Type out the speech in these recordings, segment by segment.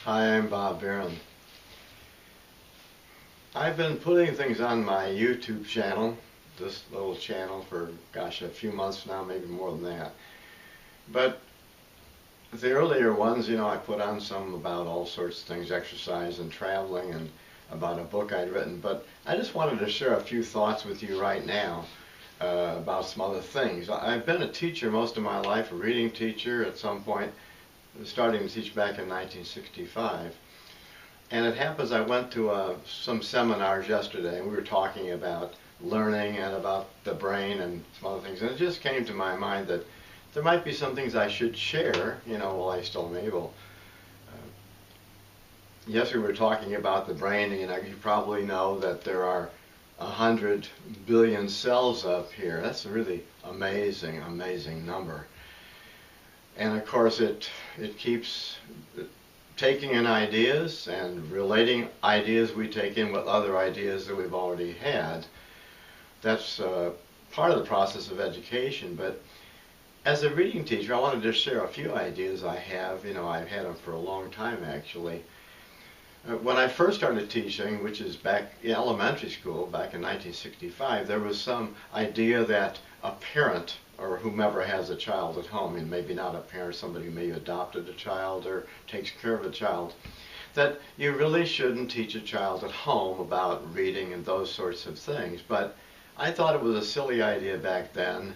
Hi, I'm Bob Barron. I've been putting things on my YouTube channel, this little channel, for, gosh, a few months now, maybe more than that. But the earlier ones, I put on some about all sorts of things, exercise and traveling, and about a book I'd written. But I just wanted to share a few thoughts with you right now about some other things. I've been a teacher most of my life, a reading teacher at some point, starting to teach back in 1965. And it happens I went to some seminars yesterday, and we were talking about learning and about the brain and some other things. And it just came to my mind that there might be some things I should share, while I still am able. Yes, we were talking about the brain. You probably know that there are 100 billion cells up here. That's a really amazing, amazing number. And of course, it keeps taking in ideas and relating ideas we take in with other ideas that we've already had. That's part of the process of education. But as a reading teacher, I wanted to share a few ideas I have. I've had them for a long time, actually. When I first started teaching, which is back in elementary school, back in 1965, there was some idea that a parent, or whomever has a child at home, and maybe not a parent, somebody who maybe adopted a child or takes care of a child, that you really shouldn't teach a child at home about reading and those sorts of things. But I thought it was a silly idea back then,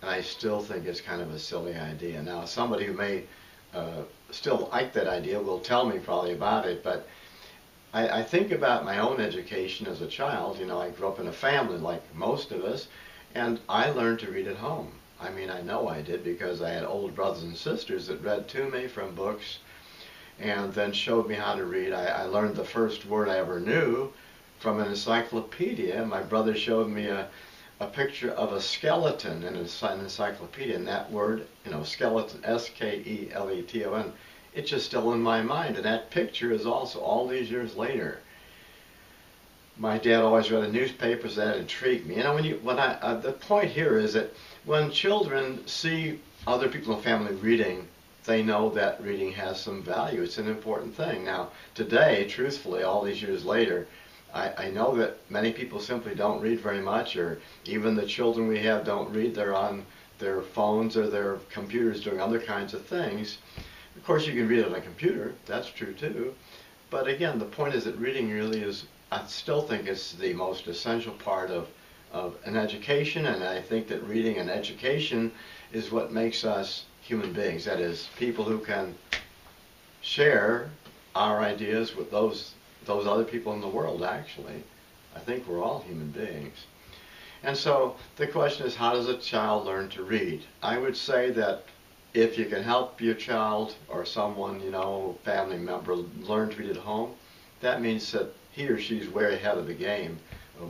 and I still think it's kind of a silly idea. Now, somebody who may still like that idea will tell me probably about it, but I think about my own education as a child. I grew up in a family like most of us, and I learned to read at home. I know I did, because I had older brothers and sisters that read to me from books and then showed me how to read. I learned the first word I ever knew from an encyclopedia. My brother showed me a picture of a skeleton in an encyclopedia, and that word, skeleton, S-K-E-L-E-T-O-N, it's just still in my mind. And that picture is also all these years later. My dad always read the newspapers. That intrigued me. The point here is that when children see other people in the family reading, they know that reading has some value. It's an important thing. Now, today, truthfully, all these years later, I know that many people simply don't read very much, or even the children we have don't read. They're on their phones or their computers doing other kinds of things. Of course, you can read on a computer. That's true, too. But again, the point is that reading really is, I still think it's the most essential part of an education, and I think that reading and education is what makes us human beings. That is, people who can share our ideas with those other people in the world, actually. I think we're all human beings. And so the question is, how does a child learn to read? I would say that if you can help your child or someone, family member, learn to read at home, that means that he or she's way ahead of the game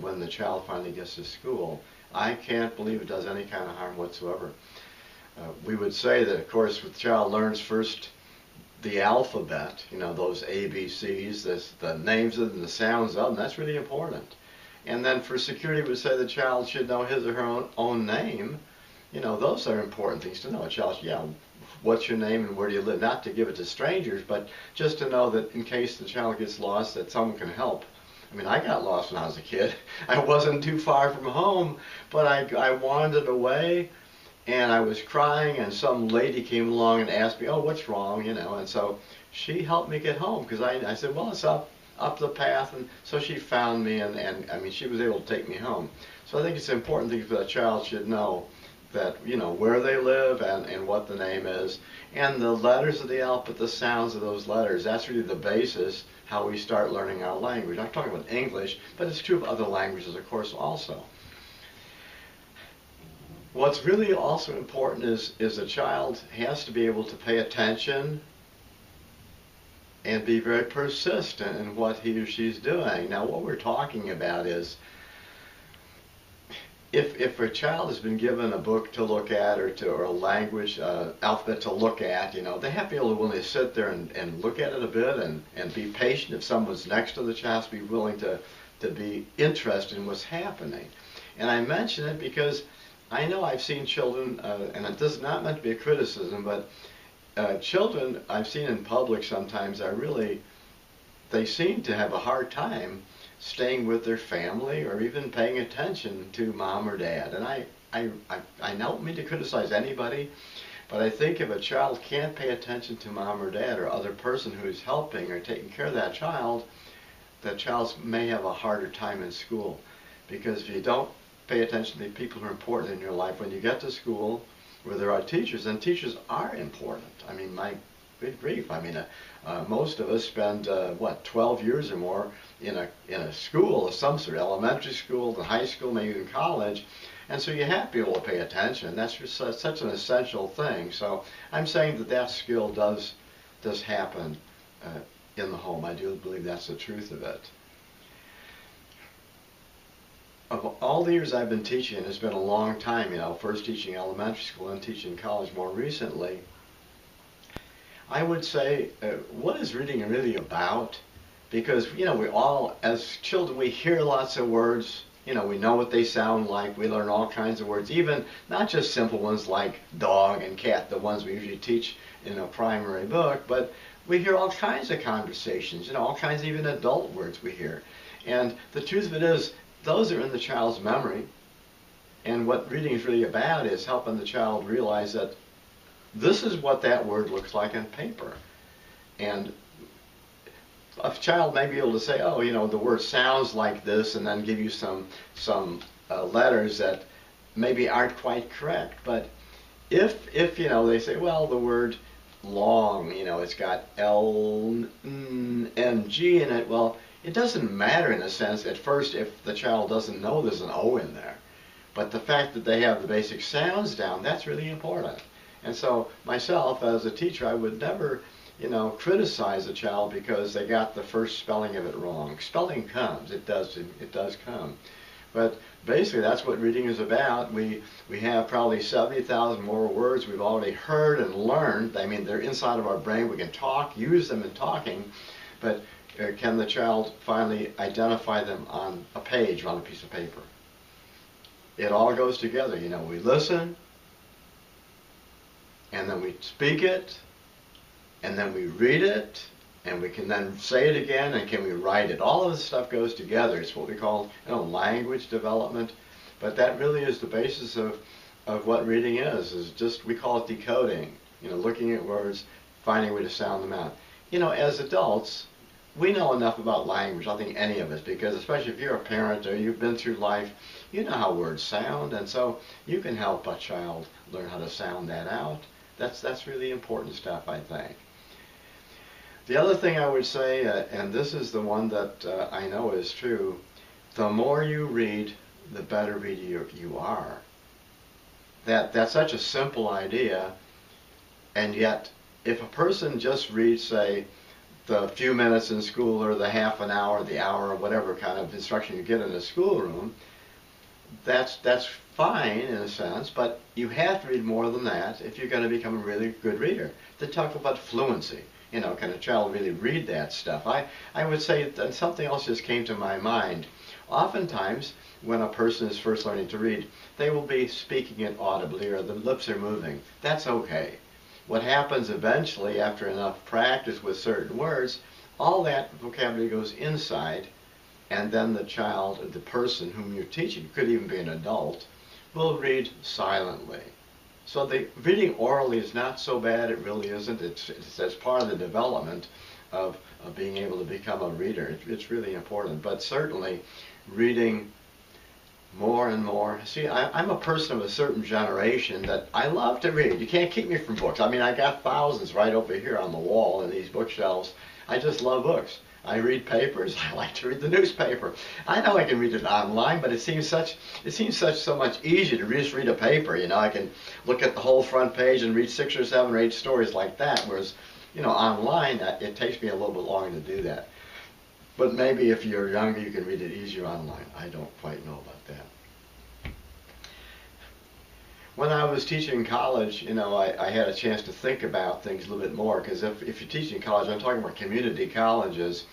when the child finally gets to school. I can't believe it does any kind of harm whatsoever. We would say that, of course, the child learns first the alphabet, those ABCs, the names of them, the sounds of them. That's really important. And then for security, we would say the child should know his or her own name. Those are important things to know. A child, what's your name and where do you live? Not to give it to strangers, but just to know that in case the child gets lost, that someone can help. I got lost when I was a kid. I wasn't too far from home, but I wandered away, and I was crying, and some lady came along and asked me, oh, what's wrong, and so she helped me get home, because I said, well, it's up the path, and so she found me, and she was able to take me home. So I think it's an important thing that a child should know, that, where they live and what the name is, and the letters of the alphabet, the sounds of those letters. That's really the basis how we start learning our language. I'm talking about English, but it's true of other languages, of course, also. What's really also important is a child has to be able to pay attention and be very persistent in what he or she's doing. Now, what we're talking about is, if a child has been given a book to look at, or a language alphabet to look at, they have to be able to willing to sit there and look at it a bit and be patient. If someone's next to the child, to be willing to be interested in what's happening. And I mention it because I know I've seen children, and this is not meant to be a criticism, but children I've seen in public sometimes are really, they seem to have a hard time staying with their family or even paying attention to mom or dad. And I don't mean to criticize anybody, but I think if a child can't pay attention to mom or dad or other person who's helping or taking care of that child may have a harder time in school. Because if you don't pay attention to the people who are important in your life, when you get to school where there are teachers, and teachers are important. I mean, my good grief. I mean, most of us spend, 12 years or more in a school of some sort, elementary school, the high school, maybe even college. And so you have to be able to pay attention. That's just such an essential thing. So I'm saying that skill does happen in the home. I do believe that's the truth of it. Of all the years I've been teaching, it's been a long time, first teaching elementary school and teaching college more recently, I would say, what is reading really about? Because, we all, as children, we hear lots of words, we know what they sound like, we learn all kinds of words, even not just simple ones like dog and cat, the ones we usually teach in a primary book, but we hear all kinds of conversations, all kinds of even adult words we hear. And the truth of it is, those are in the child's memory. And what reading is really about is helping the child realize that this is what that word looks like on paper. And a child may be able to say, oh, the word sounds like this, and then give you some letters that maybe aren't quite correct. But if they say, well, the word long, it's got L, N, and G in it, well, it doesn't matter in a sense at first if the child doesn't know there's an O in there. But the fact that they have the basic sounds down, that's really important. And so myself as a teacher, I would never, criticize a child because they got the first spelling of it wrong. Spelling comes, it does come. But basically that's what reading is about. We have probably 70,000 more words we've already heard and learned. I mean, they're inside of our brain. We can talk, use them in talking, but can the child finally identify them on a page, on a piece of paper? It all goes together. We listen, and then we speak it, and then we read it, and we can then say it again, and can we write it? All of this stuff goes together. It's what we call language development, but that really is the basis of what reading is just, we call it decoding, looking at words, finding a way to sound them out. As adults, we know enough about language, I think any of us, because especially if you're a parent or you've been through life, you know how words sound, and so you can help a child learn how to sound that out. That's really important stuff, I think. The other thing I would say, and this is the one that I know is true, the more you read, the better reader you are. That's such a simple idea, and yet if a person just reads, say, the few minutes in school or the half an hour, the hour, or whatever kind of instruction you get in a schoolroom, that's fine in a sense, but you have to read more than that if you're going to become a really good reader. To talk about fluency, can a child really read that stuff? I would say that something else just came to my mind. Oftentimes, when a person is first learning to read, they will be speaking it audibly or the lips are moving. That's okay. What happens eventually after enough practice with certain words, all that vocabulary goes inside, and then the child, or the person whom you're teaching, could even be an adult, will read silently. So the reading orally is not so bad, it really isn't. It's part of the development of being able to become a reader. It's really important, but certainly reading more and more. See, I'm a person of a certain generation that I love to read. You can't keep me from books. I mean, I got thousands right over here on the wall in these bookshelves. I just love books. I read papers. I like to read the newspaper. I know I can read it online, but it seems so much easier to just read a paper. I can look at the whole front page and read 6 or 7 or 8 stories like that, whereas, online, it takes me a little bit longer to do that. But maybe if you're younger, you can read it easier online. I don't quite know about that. When I was teaching in college, I had a chance to think about things a little bit more, because if you're teaching college, I'm talking about community colleges,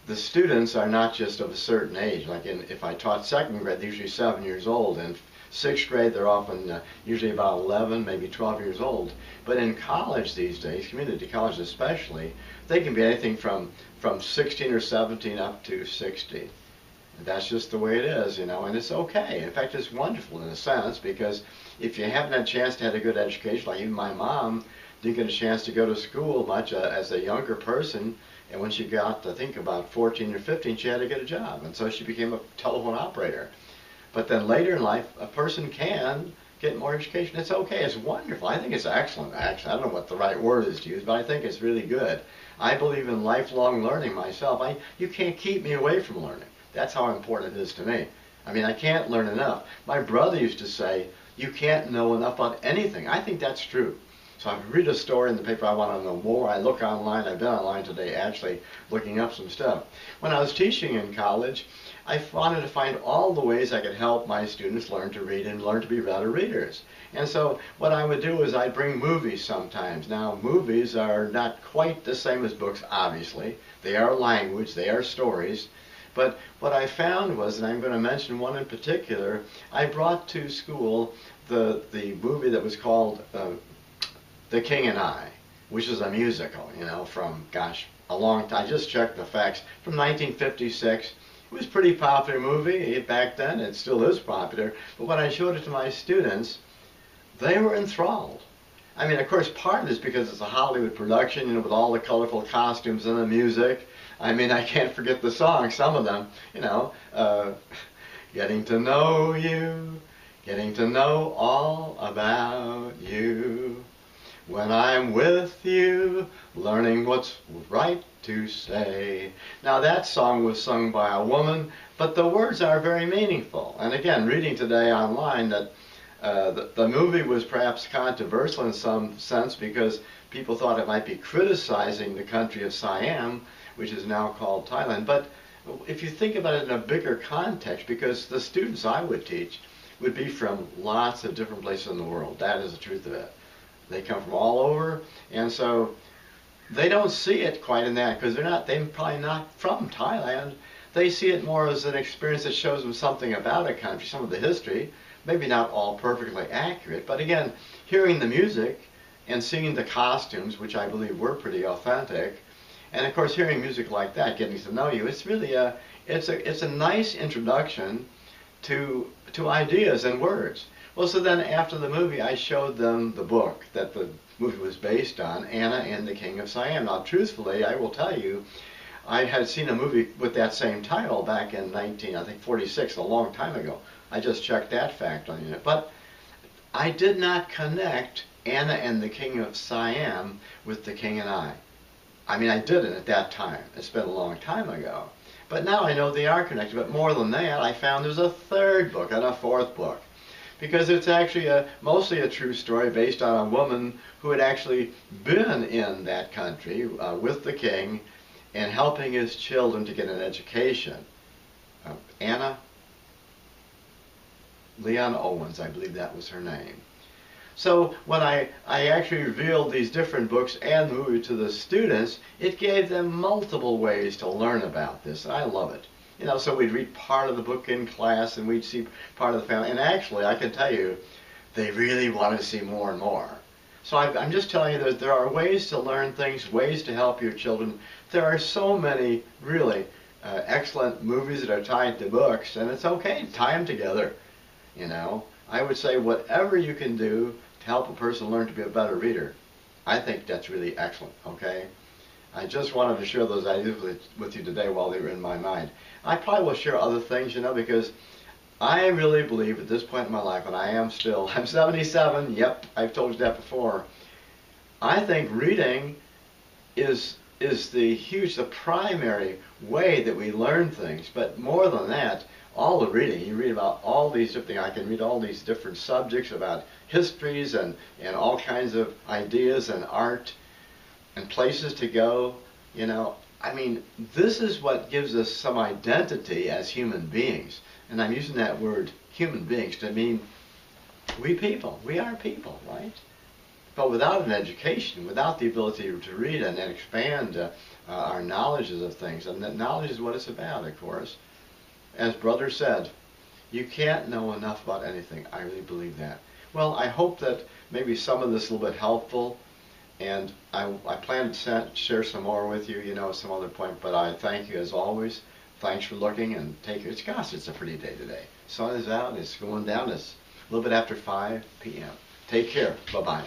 the students are not just of a certain age. Like if I taught second grade, they're usually 7 years old, and sixth grade, they're often usually about 11, maybe 12 years old. But in college these days, community college especially, they can be anything from 16 or 17 up to 60. That's just the way it is, you know, and it's okay. In fact, it's wonderful in a sense, because if you haven't had a chance to have a good education, like even my mom didn't get a chance to go to school much as a younger person, and when she got, I think, about 14 or 15, she had to get a job, and so she became a telephone operator. But then later in life, a person can get more education. It's okay. It's wonderful. I think it's excellent, actually. I don't know what the right word is to use, but I think it's really good. I believe in lifelong learning myself. You can't keep me away from learning. That's how important it is to me. I mean, I can't learn enough. My brother used to say, you can't know enough about anything. I think that's true. So I read a story in the paper, I want to know more. I look online. I've been online today actually looking up some stuff. When I was teaching in college, I wanted to find all the ways I could help my students learn to read and learn to be better readers. And so what I would do is I'd bring movies sometimes. Now, movies are not quite the same as books, obviously. They are language, they are stories. But what I found was, and I'm going to mention one in particular, I brought to school the movie that was called The King and I, which is a musical, you know, from, gosh, a long time. I just checked the facts. From 1956. It was a pretty popular movie back then. It still is popular. But when I showed it to my students, they were enthralled. I mean, of course, part of it is because it's a Hollywood production, you know, with all the colorful costumes and the music. I mean, I can't forget the songs, some of them, you know, getting to know you, getting to know all about you. When I'm with you, learning what's right to say. Now that song was sung by a woman, but the words are very meaningful. And again, reading today online that the movie was perhaps controversial in some sense because people thought it might be criticizing the country of Siam, which is now called Thailand. But if you think about it in a bigger context, because the students I would teach would be from lots of different places in the world. That is the truth of it. They come from all over, and so they don't see it quite in that because they're probably not from Thailand. They see it more as an experience that shows them something about a country, some of the history, maybe not all perfectly accurate, but again, hearing the music and seeing the costumes, which I believe were pretty authentic, and of course hearing music like that, getting to know you, it's really it's a nice introduction to ideas and words. Well, so then after the movie, I showed them the book that the movie was based on, Anna and the King of Siam. Now, truthfully, I will tell you, I had seen a movie with that same title back in 1946, a long time ago. I just checked that fact on it. But I did not connect Anna and the King of Siam with the King and I. I mean, I didn't at that time. It's been a long time ago. But now I know they are connected. But more than that, I found there's a third book and a fourth book. Because it's actually mostly a true story based on a woman who had actually been in that country with the king and helping his children to get an education. Anna Leon Owens, I believe that was her name. So when I actually revealed these different books and the movie to the students, it gave them multiple ways to learn about this. I love it. You know, so we'd read part of the book in class and we'd see part of the family. And actually, I can tell you, they really wanted to see more and more. So I'm just telling you that there are ways to learn things, ways to help your children. There are so many really excellent movies that are tied to books, and it's okay to tie them together. You know, I would say whatever you can do to help a person learn to be a better reader, I think that's really excellent, okay? I just wanted to share those ideas with you today while they were in my mind. I probably will share other things, you know, because I really believe at this point in my life, and I'm 77, yep, I've told you that before, I think reading is the primary way that we learn things. But more than that, all the reading, you read about all these different things. I can read all these different subjects about histories and all kinds of ideas and art and places to go, you know. I mean, this is what gives us some identity as human beings. And I'm using that word human beings to mean we people. We are people, right? But without an education, without the ability to read and expand our knowledges of things, and that knowledge is what it's about, of course. As Brother said, You can't know enough about anything. I really believe that. Well, I hope that maybe some of this is a little bit helpful, and I plan to share some more with you, some other point, but I thank you as always. Thanks for looking, and it's a pretty day today. Sun is out, it's going down, it's a little bit after 5 p.m. Take care. Bye-bye.